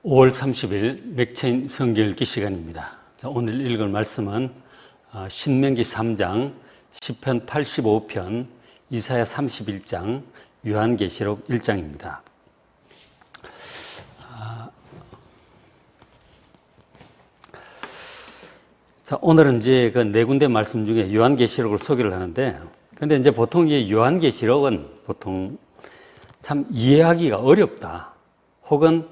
5월 30일 맥체인 성경 읽기 시간입니다. 오늘 읽을 말씀은 신명기 3장, 시편 85편, 이사야 31장, 요한계시록 1장입니다. 오늘은 이제 그 네 군데 말씀 중에 요한계시록을 소개를 하는데, 근데 이제 보통 이 요한계시록은 보통 참 이해하기가 어렵다. 혹은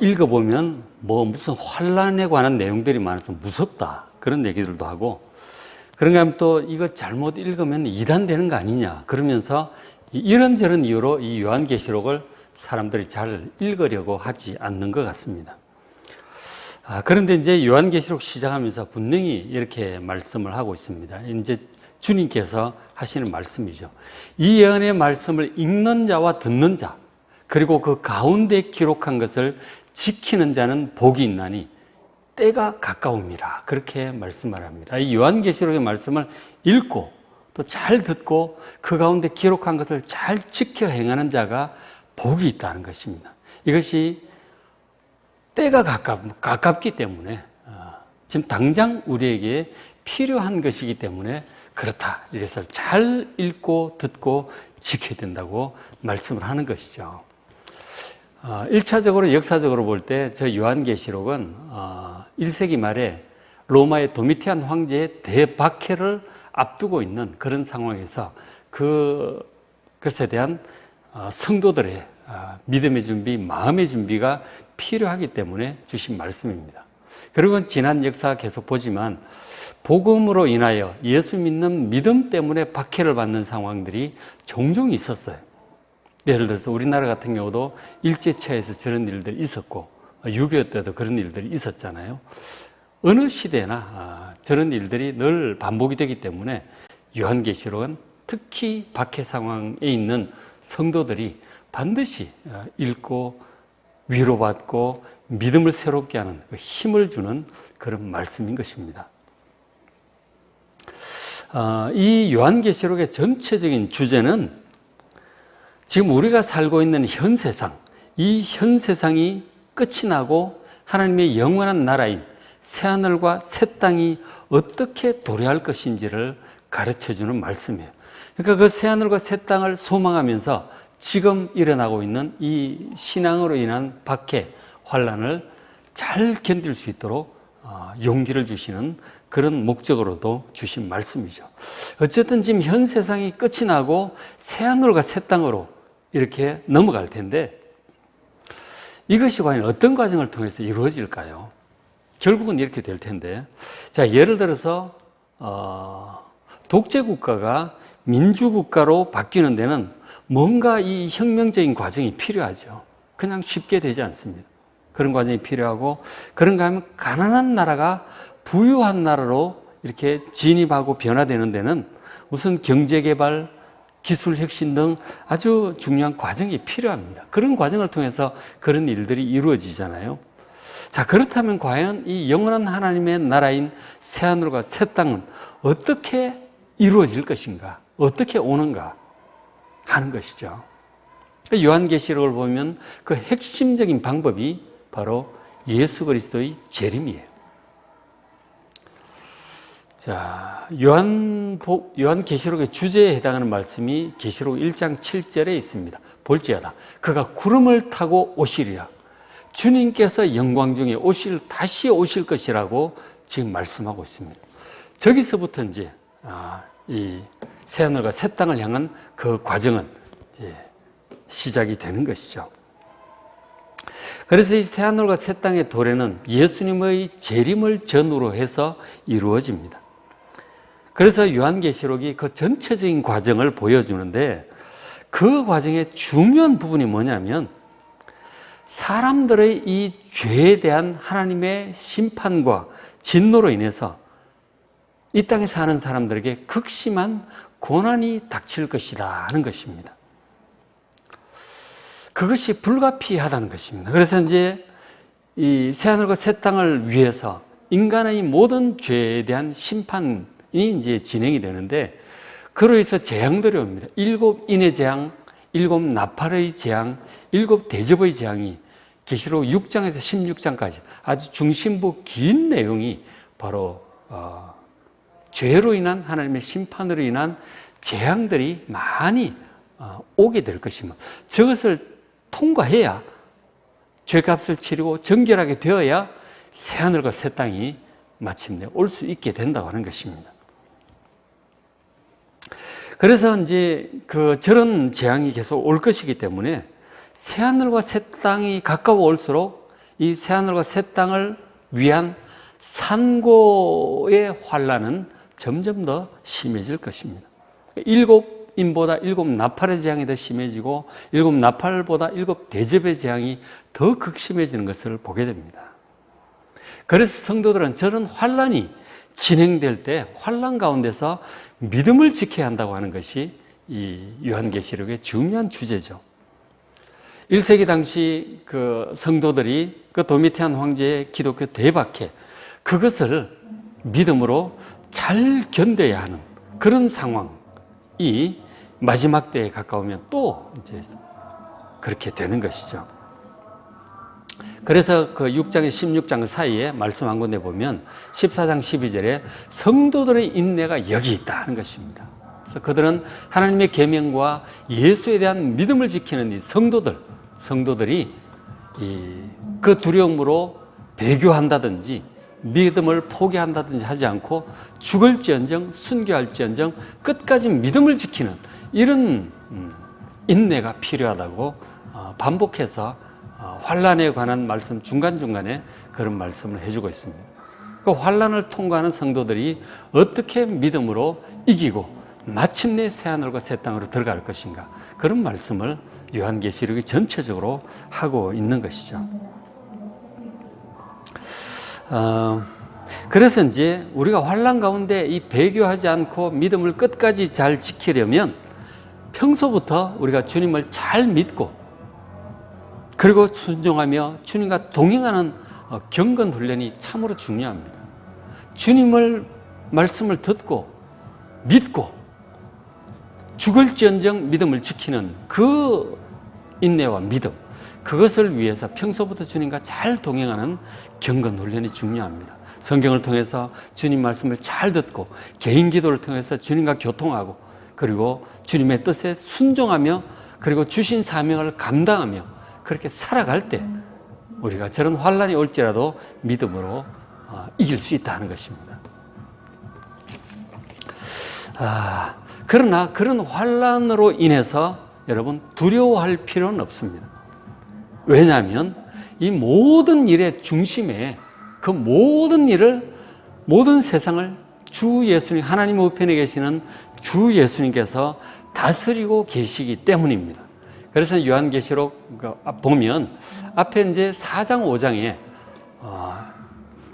읽어보면 무슨 환란에 관한 내용들이 많아서 무섭다. 그런 얘기들도 하고, 그런가 하면 또 이거 잘못 읽으면 이단되는 거 아니냐. 그러면서 이런저런 이유로 이 요한계시록을 사람들이 잘 읽으려고 하지 않는 것 같습니다. 그런데 이제 요한계시록 시작하면서 분명히 이렇게 말씀을 하고 있습니다. 이제 주님께서 하시는 말씀이죠. 이 예언의 말씀을 읽는 자와 듣는 자, 그리고 그 가운데 기록한 것을 지키는 자는 복이 있나니 때가 가까움이라. 그렇게 말씀을 합니다. 이 요한계시록의 말씀을 읽고 또 잘 듣고 그 가운데 기록한 것을 잘 지켜 행하는 자가 복이 있다는 것입니다. 이것이 때가 가깝기 때문에 지금 당장 우리에게 필요한 것이기 때문에 그렇다. 이것을 잘 읽고 듣고 지켜야 된다고 말씀을 하는 것이죠. 1차적으로 역사적으로 볼 때 저 요한계시록은 1세기 말에 로마의 도미티안 황제의 대박해를 앞두고 있는 그런 상황에서 그것에 대한 성도들의 믿음의 준비, 마음의 준비가 필요하기 때문에 주신 말씀입니다. 그리고 지난 역사 계속 보지만 복음으로 인하여 예수 믿는 믿음 때문에 박해를 받는 상황들이 종종 있었어요. 예를 들어서 우리나라 같은 경우도 일제차에서 저런 일들이 있었고 6.25 때도 그런 일들이 있었잖아요. 어느 시대나 저런 일들이 늘 반복이 되기 때문에 요한계시록은 특히 박해 상황에 있는 성도들이 반드시 읽고 위로받고 믿음을 새롭게 하는 힘을 주는 그런 말씀인 것입니다. 이 요한계시록의 전체적인 주제는 지금 우리가 살고 있는 현 세상, 이 현 세상이 끝이 나고 하나님의 영원한 나라인 새하늘과 새 땅이 어떻게 도래할 것인지를 가르쳐주는 말씀이에요. 그러니까 그 새하늘과 새 땅을 소망하면서 지금 일어나고 있는 이 신앙으로 인한 박해, 환란을 잘 견딜 수 있도록 용기를 주시는 그런 목적으로도 주신 말씀이죠. 어쨌든 지금 현 세상이 끝이 나고 새하늘과 새 땅으로 이렇게 넘어갈 텐데 이것이 과연 어떤 과정을 통해서 이루어질까요? 결국은 이렇게 될 텐데, 자, 예를 들어서 독재 국가가 민주국가로 바뀌는 데는 뭔가 이 혁명적인 과정이 필요하죠. 그냥 쉽게 되지 않습니다. 그런 과정이 필요하고, 그런가 하면 가난한 나라가 부유한 나라로 이렇게 진입하고 변화되는 데는 우선 경제개발, 기술 혁신 등 아주 중요한 과정이 필요합니다. 그런 과정을 통해서 그런 일들이 이루어지잖아요. 자, 그렇다면 과연 이 영원한 하나님의 나라인 새하늘과 새 땅은 어떻게 이루어질 것인가? 어떻게 오는가? 하는 것이죠. 요한계시록을 보면 그 핵심적인 방법이 바로 예수 그리스도의 재림이에요. 자, 요한계시록의 주제에 해당하는 말씀이 계시록 1장 7절에 있습니다. 볼지어다 그가 구름을 타고 오시리라. 주님께서 영광 중에 다시 오실 것이라고 지금 말씀하고 있습니다. 저기서부터 이제 이 새하늘과 새 땅을 향한 그 과정은 이제 시작이 되는 것이죠. 그래서 이 새하늘과 새 땅의 도래는 예수님의 재림을 전후로 해서 이루어집니다. 그래서 요한계시록이 그 전체적인 과정을 보여주는데, 그 과정의 중요한 부분이 뭐냐면 사람들의 이 죄에 대한 하나님의 심판과 진노로 인해서 이 땅에 사는 사람들에게 극심한 고난이 닥칠 것이다 하는 것입니다. 그것이 불가피하다는 것입니다. 그래서 이제 이 새하늘과 새 땅을 위해서 인간의 모든 죄에 대한 심판이 이제 진행이 되는데, 그로 인해서 재앙들이 옵니다. 7 인의 재앙, 7 나팔의 재앙, 7 대접의 재앙이 계시록 6장에서 16장까지 아주 중심부 긴 내용이 바로 죄로 인한 하나님의 심판으로 인한 재앙들이 많이 오게 될 것이며, 저것을 통과해야 죄값을 치르고 정결하게 되어야 새하늘과 새 땅이 마침내 올 수 있게 된다고 하는 것입니다. 그래서 이제 저런 재앙이 계속 올 것이기 때문에 새하늘과 새 땅이 가까워 올수록 이 새하늘과 새 땅을 위한 산고의 환란은 점점 더 심해질 것입니다. 일곱 인보다 일곱 나팔의 재앙이 더 심해지고 일곱 나팔보다 일곱 대접의 재앙이 더 극심해지는 것을 보게 됩니다. 그래서 성도들은 저런 환란이 진행될 때 환란 가운데서 믿음을 지켜야 한다고 하는 것이 이 요한계시록의 중요한 주제죠. 1세기 당시 성도들이 도미티안 황제의 기독교 대박해, 그것을 믿음으로 잘 견뎌야 하는 그런 상황이 마지막 때에 가까우면 또 이제 그렇게 되는 것이죠. 그래서 6장에 16장 사이에 말씀 한 군데 보면 14장 12절에 성도들의 인내가 여기 있다 하는 것입니다. 그래서 그들은 하나님의 계명과 예수에 대한 믿음을 지키는 이 성도들이 그 두려움으로 배교한다든지 믿음을 포기한다든지 하지 않고 죽을지언정 순교할지언정 끝까지 믿음을 지키는 이런 인내가 필요하다고 반복해서 환란에 관한 말씀 중간중간에 그런 말씀을 해주고 있습니다. 그 환란을 통과하는 성도들이 어떻게 믿음으로 이기고 마침내 새하늘과 새 땅으로 들어갈 것인가, 그런 말씀을 요한계시록이 전체적으로 하고 있는 것이죠. 그래서 이제 우리가 환란 가운데 이 배교하지 않고 믿음을 끝까지 잘 지키려면 평소부터 우리가 주님을 잘 믿고 그리고 순종하며 주님과 동행하는 경건 훈련이 참으로 중요합니다. 주님을 말씀을 듣고 믿고 죽을지언정 믿음을 지키는 그 인내와 믿음, 그것을 위해서 평소부터 주님과 잘 동행하는 경건 훈련이 중요합니다. 성경을 통해서 주님 말씀을 잘 듣고 개인 기도를 통해서 주님과 교통하고 그리고 주님의 뜻에 순종하며 그리고 주신 사명을 감당하며 그렇게 살아갈 때 우리가 저런 환란이 올지라도 믿음으로 이길 수 있다는 것입니다. 그러나 그런 환란으로 인해서 여러분 두려워할 필요는 없습니다. 왜냐하면 이 모든 일의 중심에 그 모든 일을, 모든 세상을 주 예수님, 하나님 우편에 계시는 주 예수님께서 다스리고 계시기 때문입니다. 그래서 요한계시록 보면 앞에 이제 4장, 5장에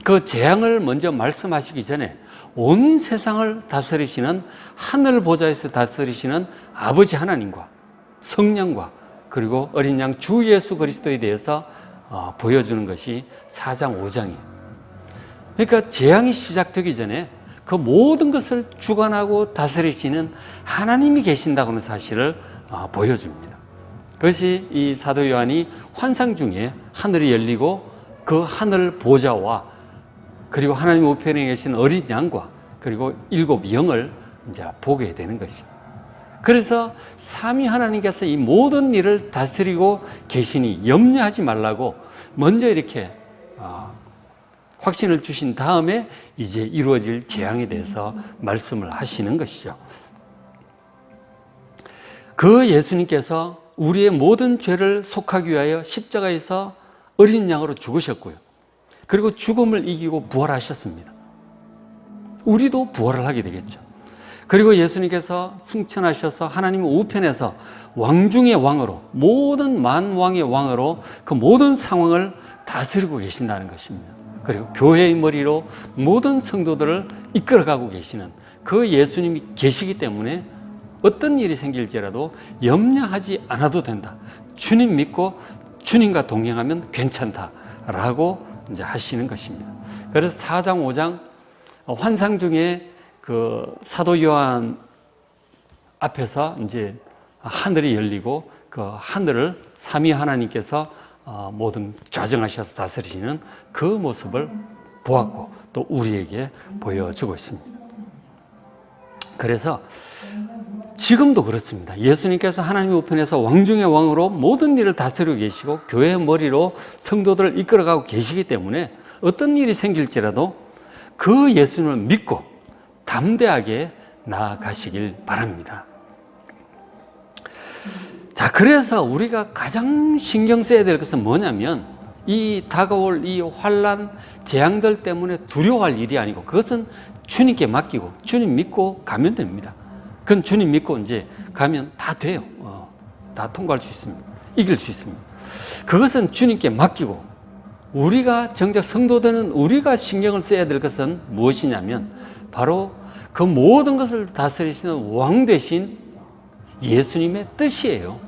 그 재앙을 먼저 말씀하시기 전에 온 세상을 다스리시는 하늘 보좌에서 다스리시는 아버지 하나님과 성령과 그리고 어린 양 주 예수 그리스도에 대해서 보여주는 것이 4장, 5장이에요. 그러니까 재앙이 시작되기 전에 그 모든 것을 주관하고 다스리시는 하나님이 계신다고 하는 사실을 보여줍니다. 그것이 이 사도 요한이 환상 중에 하늘이 열리고 그 하늘 보좌와 그리고 하나님 우편에 계신 어린 양과 그리고 7 영을 이제 보게 되는 것이죠. 그래서 삼위 하나님께서 이 모든 일을 다스리고 계시니 염려하지 말라고 먼저 이렇게 확신을 주신 다음에 이제 이루어질 재앙에 대해서 말씀을 하시는 것이죠. 그 예수님께서 우리의 모든 죄를 속하기 위하여 십자가에서 어린 양으로 죽으셨고요. 그리고 죽음을 이기고 부활하셨습니다. 우리도 부활을 하게 되겠죠. 그리고 예수님께서 승천하셔서 하나님 우편에서 왕 중의 왕으로, 모든 만왕의 왕으로 그 모든 상황을 다스리고 계신다는 것입니다. 그리고 교회의 머리로 모든 성도들을 이끌어가고 계시는 그 예수님이 계시기 때문에 어떤 일이 생길지라도 염려하지 않아도 된다. 주님 믿고 주님과 동행하면 괜찮다라고 이제 하시는 것입니다. 그래서 4장, 5장 환상 중에 그 사도 요한 앞에서 이제 하늘이 열리고 그 하늘을 삼위 하나님께서 모든 좌정하셔서 다스리시는 그 모습을 보았고 또 우리에게 보여주고 있습니다. 그래서 지금도 그렇습니다. 예수님께서 하나님의 우편에서 왕 중의 왕으로 모든 일을 다스리고 계시고 교회의 머리로 성도들을 이끌어가고 계시기 때문에 어떤 일이 생길지라도 그 예수님을 믿고 담대하게 나아가시길 바랍니다. 자, 그래서 우리가 가장 신경 써야 될 것은 뭐냐면 이 다가올 이 환난, 재앙들 때문에 두려워할 일이 아니고 그것은 주님께 맡기고 주님 믿고 가면 됩니다. 그건 주님 믿고 이제 가면 다 돼요. 다 통과할 수 있습니다. 이길 수 있습니다. 그것은 주님께 맡기고 우리가 정작 성도들은 우리가 신경을 써야 될 것은 무엇이냐면 바로 그 모든 것을 다스리시는 왕 되신 예수님의 뜻이에요.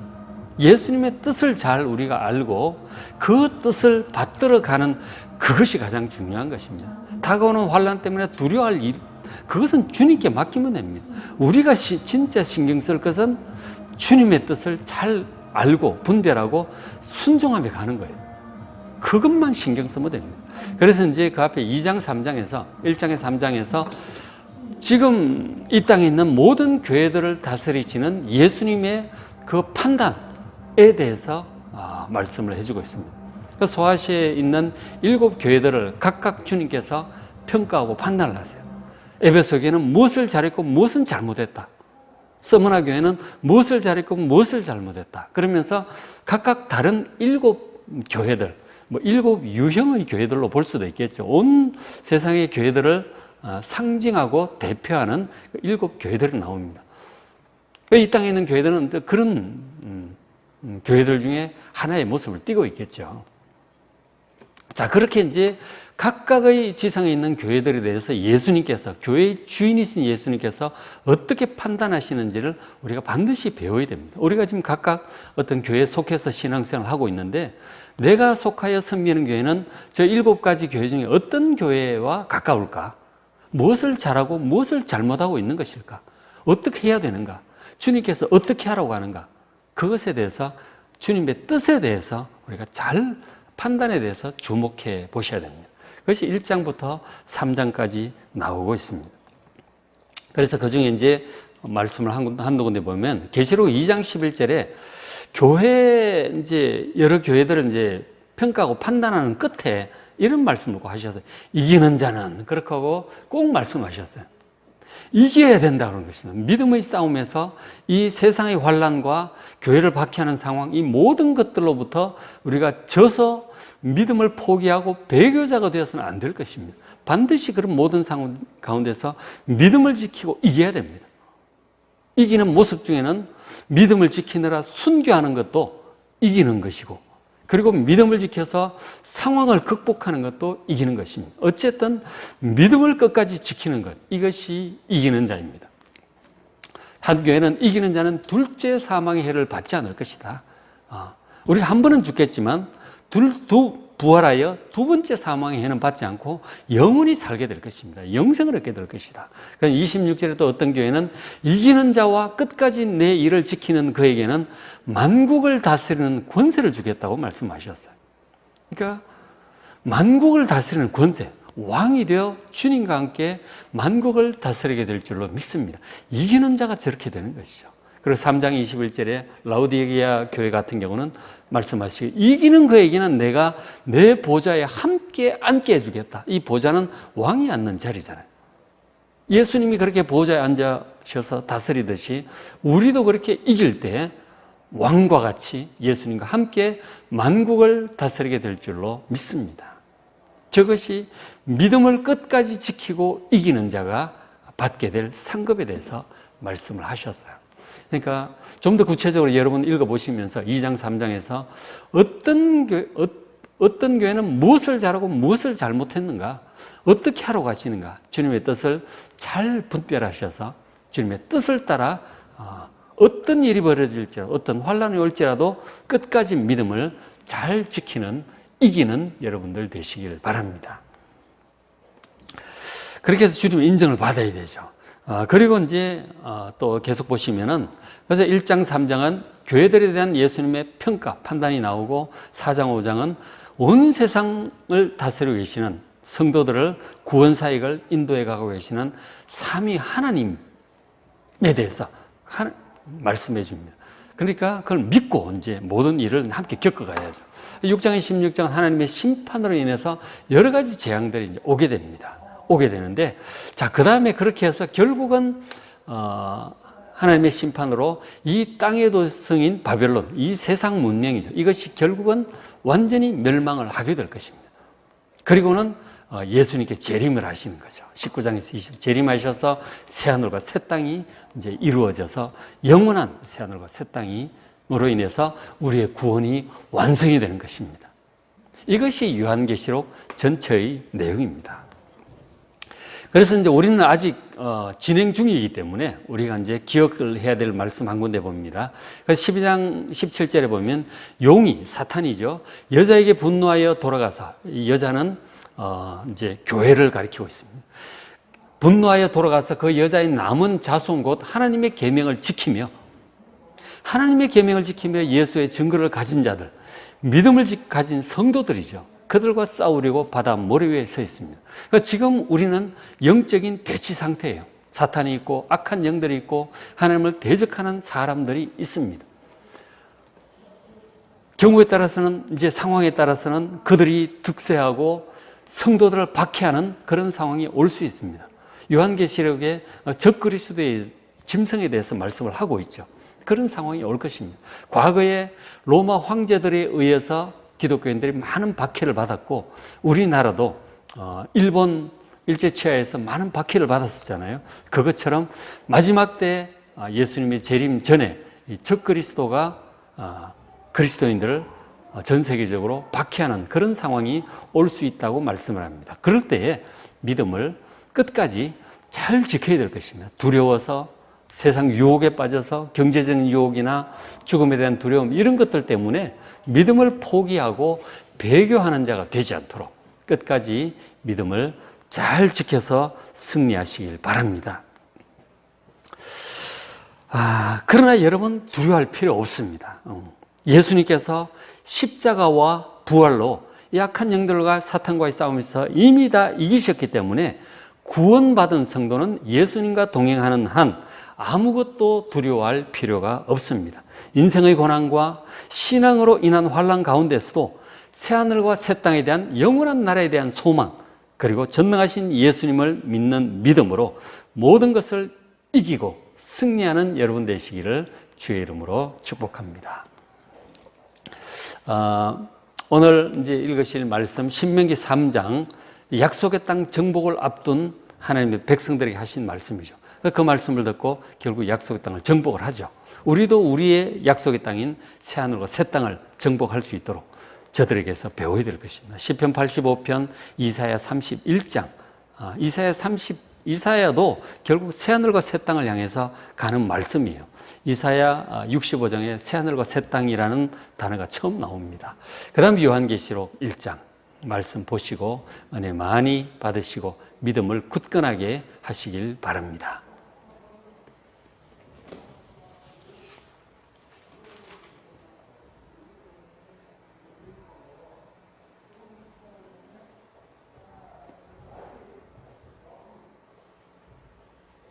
예수님의 뜻을 잘 우리가 알고 그 뜻을 받들어가는 그것이 가장 중요한 것입니다. 다가오는 환난 때문에 두려워할 일, 그것은 주님께 맡기면 됩니다. 우리가 진짜 신경 쓸 것은 주님의 뜻을 잘 알고 분별하고 순종하며 가는 거예요. 그것만 신경 쓰면 됩니다. 그래서 이제 그 앞에 2장, 3장에서 1장에 3장에서 지금 이 땅에 있는 모든 교회들을 다스리시는 예수님의 그 판단에 대해서 말씀을 해주고 있습니다. 소아시아에 있는 7교회들을 각각 주님께서 평가하고 판단을 하세요. 에베소 교회는 무엇을 잘했고 무엇은 잘못했다. 서머나 교회는 무엇을 잘했고 무엇을 잘못했다. 그러면서 각각 다른 7교회들, 7 유형의 교회들로 볼 수도 있겠죠. 온 세상의 교회들을 상징하고 대표하는 7교회들이 나옵니다. 이 땅에 있는 교회들은 그런 교회들 중에 하나의 모습을 띠고 있겠죠. 자, 그렇게 이제 각각의 지상에 있는 교회들에 대해서 예수님께서, 교회의 주인이신 예수님께서 어떻게 판단하시는지를 우리가 반드시 배워야 됩니다. 우리가 지금 각각 어떤 교회에 속해서 신앙생활을 하고 있는데 내가 속하여 섬기는 교회는 저 7가지 교회 중에 어떤 교회와 가까울까? 무엇을 잘하고 무엇을 잘못하고 있는 것일까? 어떻게 해야 되는가? 주님께서 어떻게 하라고 하는가? 그것에 대해서 주님의 뜻에 대해서 우리가 잘 판단에 대해서 주목해 보셔야 됩니다. 그것이 1장부터 3장까지 나오고 있습니다. 그래서 그 중에 이제 말씀을 한두 군데 보면 계시록 2장 11절에 교회 이제 여러 교회들을 이제 평가하고 판단하는 끝에 이런 말씀을 꼭 하셨어요. 이기는 자는 그렇게 하고 꼭 말씀하셨어요. 이겨야 된다는 것입니다. 믿음의 싸움에서 이 세상의 환난과 교회를 박해하는 상황, 이 모든 것들로부터 우리가 져서 믿음을 포기하고 배교자가 되어서는 안 될 것입니다. 반드시 그런 모든 상황 가운데서 믿음을 지키고 이겨야 됩니다. 이기는 모습 중에는 믿음을 지키느라 순교하는 것도 이기는 것이고, 그리고 믿음을 지켜서 상황을 극복하는 것도 이기는 것입니다. 어쨌든 믿음을 끝까지 지키는 것, 이것이 이기는 자입니다. 한 교회는 이기는 자는 둘째 사망의 해를 받지 않을 것이다. 우리가 한 번은 죽겠지만 부활하여 두 번째 사망의 해는 받지 않고 영원히 살게 될 것입니다. 영생을 얻게 될 것이다. 26절에 또 어떤 교회는 이기는 자와 끝까지 내 일을 지키는 그에게는 만국을 다스리는 권세를 주겠다고 말씀하셨어요. 그러니까 만국을 다스리는 권세, 왕이 되어 주님과 함께 만국을 다스리게 될 줄로 믿습니다. 이기는 자가 저렇게 되는 것이죠. 그리고 3장 21절에 라우디게아 교회 같은 경우는 말씀하시고 이기는 그에게는 내가 내 보좌에 함께 앉게 해주겠다. 이 보좌는 왕이 앉는 자리잖아요. 예수님이 그렇게 보좌에 앉으셔서 다스리듯이 우리도 그렇게 이길 때 왕과 같이 예수님과 함께 만국을 다스리게 될 줄로 믿습니다. 저것이 믿음을 끝까지 지키고 이기는 자가 받게 될 상급에 대해서 말씀을 하셨어요. 그러니까 좀 더 구체적으로 여러분 읽어보시면서 2장, 3장에서 어떤 교회는 무엇을 잘하고 무엇을 잘못했는가, 어떻게 하러 가시는가, 주님의 뜻을 잘 분별하셔서 주님의 뜻을 따라 어떤 일이 벌어질지라도, 어떤 환난이 올지라도 끝까지 믿음을 잘 지키는, 이기는 여러분들 되시길 바랍니다. 그렇게 해서 주님의 인정을 받아야 되죠. 그리고 이제 또 계속 보시면은, 그래서 1장, 3장은 교회들에 대한 예수님의 평가, 판단이 나오고 4장, 5장은 온 세상을 다스리고 계시는 성도들을 구원 사역을 인도해 가고 계시는 삼위 하나님에 대해서 말씀해 줍니다. 그러니까 그걸 믿고 이제 모든 일을 함께 겪어가야죠. 6장의 16장 하나님의 심판으로 인해서 여러 가지 재앙들이 이제 오게 됩니다. 오게 되는데, 자, 그 다음에 그렇게 해서 결국은, 하나님의 심판으로 이 땅의 도성인 바벨론, 이 세상 문명이죠. 이것이 결국은 완전히 멸망을 하게 될 것입니다. 그리고는 예수님께 재림을 하시는 거죠. 19장에서 20, 재림하셔서 새하늘과 새 땅이 이제 이루어져서 영원한 새하늘과 새 땅으로 인해서 우리의 구원이 완성이 되는 것입니다. 이것이 요한계시록 전체의 내용입니다. 그래서 이제 우리는 아직 진행 중이기 때문에 우리가 이제 기억을 해야 될 말씀 한 군데 봅니다. 그래서 12장 17절에 보면 용이, 사탄이죠, 여자에게 분노하여 돌아가서, 이 여자는 이제 교회를 가리키고 있습니다. 분노하여 돌아가서 그 여자의 남은 자손 곧 하나님의 계명을 지키며, 하나님의 계명을 지키며 예수의 증거를 가진 자들, 믿음을 가진 성도들이죠. 그들과 싸우려고 바다 모래 위에 서 있습니다. 그러니까 지금 우리는 영적인 대치 상태예요. 사탄이 있고 악한 영들이 있고 하나님을 대적하는 사람들이 있습니다. 경우에 따라서는, 이제 상황에 따라서는 그들이 득세하고 성도들을 박해하는 그런 상황이 올 수 있습니다. 요한계시록에 적그리스도의 짐승에 대해서 말씀을 하고 있죠. 그런 상황이 올 것입니다. 과거에 로마 황제들에 의해서 기독교인들이 많은 박해를 받았고, 우리나라도 일본 일제치하에서 많은 박해를 받았었잖아요. 그것처럼 마지막 때 예수님의 재림 전에 적그리스도가 그리스도인들을 전 세계적으로 박해하는 그런 상황이 올 수 있다고 말씀을 합니다. 그럴 때에 믿음을 끝까지 잘 지켜야 될 것입니다. 두려워서, 세상 유혹에 빠져서, 경제적인 유혹이나 죽음에 대한 두려움, 이런 것들 때문에 믿음을 포기하고 배교하는 자가 되지 않도록 끝까지 믿음을 잘 지켜서 승리하시길 바랍니다. 그러나 여러분, 두려워할 필요 없습니다. 예수님께서 십자가와 부활로 약한 영들과 사탄과의 싸움에서 이미 다 이기셨기 때문에 구원받은 성도는 예수님과 동행하는 한 아무것도 두려워할 필요가 없습니다. 인생의 고난과 신앙으로 인한 환난 가운데서도 새하늘과 새 땅에 대한 영원한 나라에 대한 소망, 그리고 전능하신 예수님을 믿는 믿음으로 모든 것을 이기고 승리하는 여러분 되시기를 주의 이름으로 축복합니다. 오늘 이제 읽으실 말씀 신명기 3장, 약속의 땅 정복을 앞둔 하나님의 백성들에게 하신 말씀이죠. 그 말씀을 듣고 결국 약속의 땅을 정복을 하죠. 우리도 우리의 약속의 땅인 새하늘과 새 땅을 정복할 수 있도록 저들에게서 배워야 될 것입니다. 시편 85편, 이사야 31장, 이사야도 결국 새하늘과 새 땅을 향해서 가는 말씀이에요. 이사야 65장에 새하늘과 새 땅이라는 단어가 처음 나옵니다. 그 다음 요한계시록 1장 말씀 보시고 은혜 많이 받으시고 믿음을 굳건하게 하시길 바랍니다.